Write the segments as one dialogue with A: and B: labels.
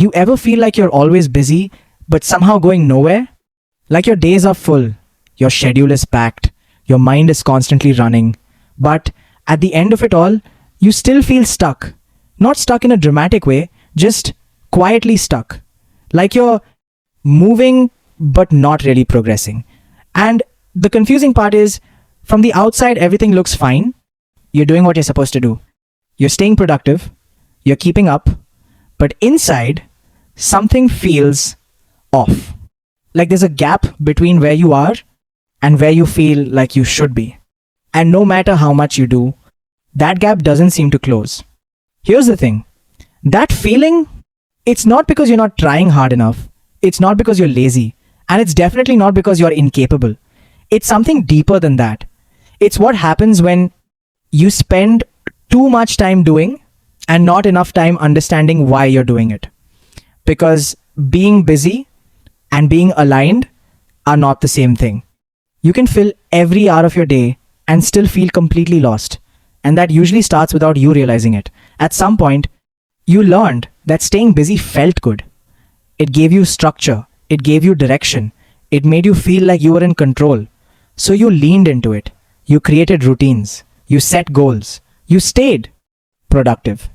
A: You ever feel like you're always busy, but somehow going nowhere? Like your days are full, your schedule is packed, your mind is constantly running, but at the end of it all, you still feel stuck. Not stuck in a dramatic way, just quietly stuck. Like you're moving, but not really progressing. And the confusing part is, from the outside, everything looks fine. You're doing what you're supposed to do. You're staying productive, you're keeping up, but inside, something feels off. Like there's a gap between where you are and where you feel like you should be. And no matter how much you do, that gap doesn't seem to close. Here's the thing. That feeling, it's not because you're not trying hard enough. It's not because you're lazy. And it's definitely not because you're incapable. It's something deeper than that. It's what happens when you spend too much time doing and not enough time understanding why you're doing it. Because being busy and being aligned are not the same thing. You can fill every hour of your day and still feel completely lost. And that usually starts without you realizing it. At some point, you learned that staying busy felt good. It gave you structure. It gave you direction. It made you feel like you were in control. So you leaned into it. You created routines. You set goals. You stayed productive.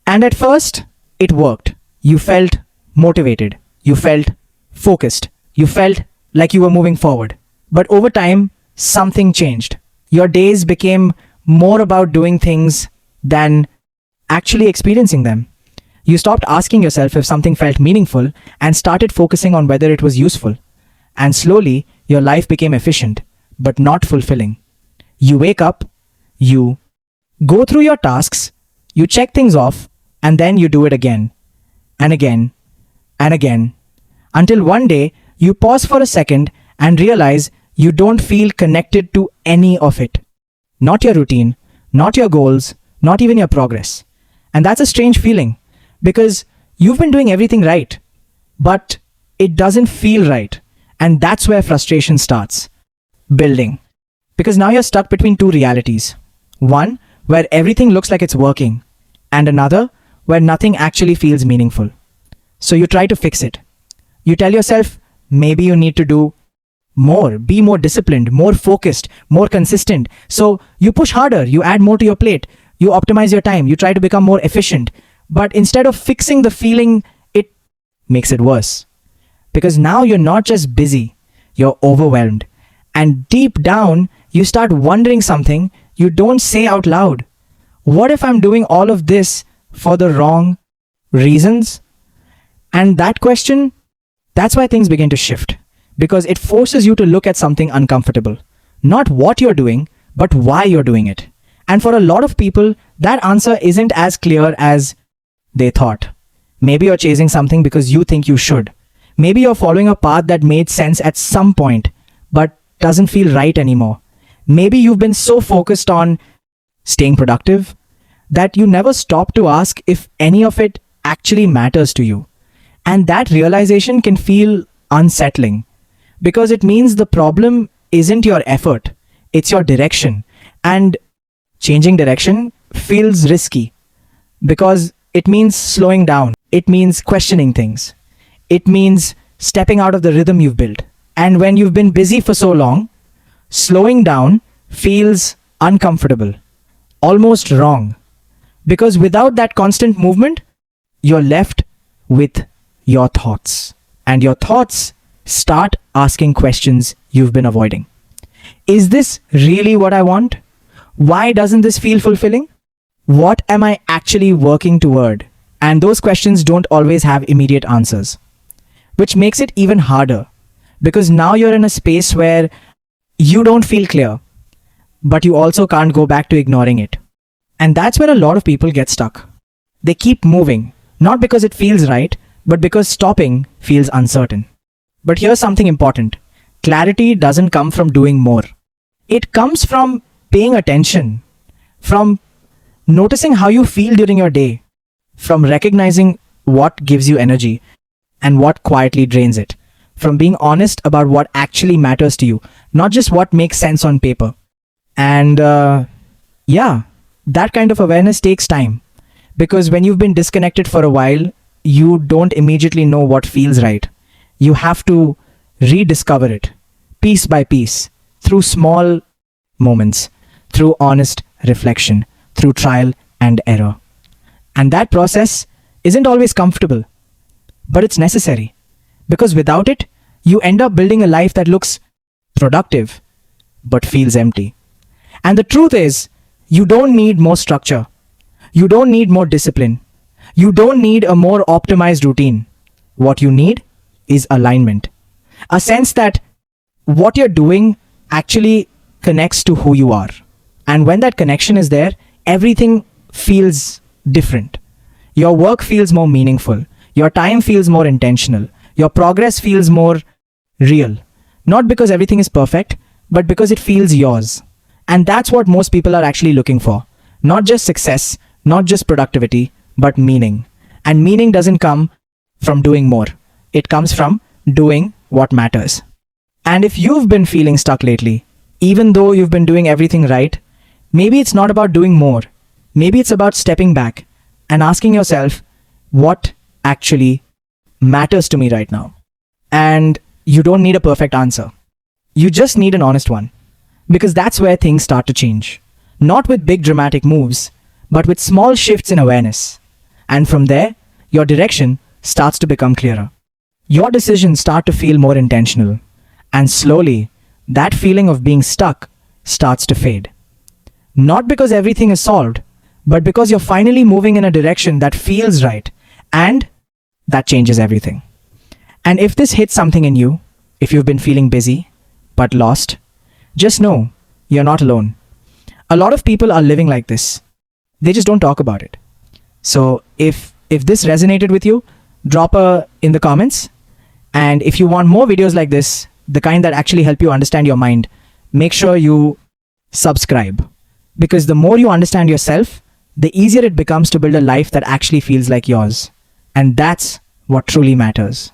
A: And at first, it worked. You felt motivated. You felt focused. You felt like you were moving forward. But over time, something changed. Your days became more about doing things than actually experiencing them. You stopped asking yourself if something felt meaningful and started focusing on whether it was useful. And slowly, your life became efficient, but not fulfilling. You wake up, you go through your tasks, you check things off, and then you do it again, and again, and again, until one day you pause for a second and realize you don't feel connected to any of it. Not your routine, not your goals, not even your progress. And that's a strange feeling because you've been doing everything right, but it doesn't feel right. And that's where frustration starts building. Because now you're stuck between two realities. One, where everything looks like it's working, and another, where nothing actually feels meaningful. So you try to fix it. You tell yourself, maybe you need to do more, be more disciplined, more focused, more consistent. So you push harder, you add more to your plate, you optimize your time, you try to become more efficient. But instead of fixing the feeling, it makes it worse. Because now you're not just busy, you're overwhelmed. And deep down, you start wondering something you don't say out loud. What if I'm doing all of this for the wrong reasons? And that question, that's why things begin to shift. Because it forces you to look at something uncomfortable. Not what you're doing, but why you're doing it. And for a lot of people, that answer isn't as clear as they thought. Maybe you're chasing something because you think you should. Maybe you're following a path that made sense at some point, but doesn't feel right anymore. Maybe you've been so focused on staying productive that you never stop to ask if any of it actually matters to you. And that realization can feel unsettling because it means the problem isn't your effort, it's your direction. And changing direction feels risky because it means slowing down. It means questioning things. It means stepping out of the rhythm you've built. And when you've been busy for so long, slowing down feels uncomfortable, almost wrong. Because without that constant movement, you're left with your thoughts. And your thoughts start asking questions you've been avoiding. Is this really what I want? Why doesn't this feel fulfilling? What am I actually working toward? And those questions don't always have immediate answers, which makes it even harder. Because now you're in a space where you don't feel clear, but you also can't go back to ignoring it. And that's where a lot of people get stuck. They keep moving, not because it feels right, but because stopping feels uncertain. But here's something important. Clarity doesn't come from doing more. It comes from paying attention, from noticing how you feel during your day, from recognizing what gives you energy and what quietly drains it, from being honest about what actually matters to you, not just what makes sense on paper. And that kind of awareness takes time. Because when you've been disconnected for a while, you don't immediately know what feels right. You have to rediscover it piece by piece through small moments, through honest reflection, through trial and error. And that process isn't always comfortable, but it's necessary. Because without it, you end up building a life that looks productive but feels empty. And the truth is, you don't need more structure. You don't need more discipline. You don't need a more optimized routine. What you need is alignment. A sense that what you're doing actually connects to who you are. And when that connection is there, everything feels different. Your work feels more meaningful. Your time feels more intentional. Your progress feels more real. Not because everything is perfect, but because it feels yours. And that's what most people are actually looking for. Not just success, not just productivity, but meaning. And meaning doesn't come from doing more. It comes from doing what matters. And if you've been feeling stuck lately, even though you've been doing everything right, maybe it's not about doing more. Maybe it's about stepping back and asking yourself, what actually matters to me right now? And you don't need a perfect answer. You just need an honest one. Because that's where things start to change. Not with big dramatic moves, but with small shifts in awareness. And from there, your direction starts to become clearer. Your decisions start to feel more intentional. And slowly, that feeling of being stuck starts to fade. Not because everything is solved, but because you're finally moving in a direction that feels right. And that changes everything. And if this hits something in you, if you've been feeling busy, but lost, just know you're not alone. A lot of people are living like this. They just don't talk about it. So if this resonated with you, drop a in the comments. And if you want more videos like this, the kind that actually help you understand your mind, make sure you subscribe. Because the more you understand yourself, the easier it becomes to build a life that actually feels like yours. And that's what truly matters.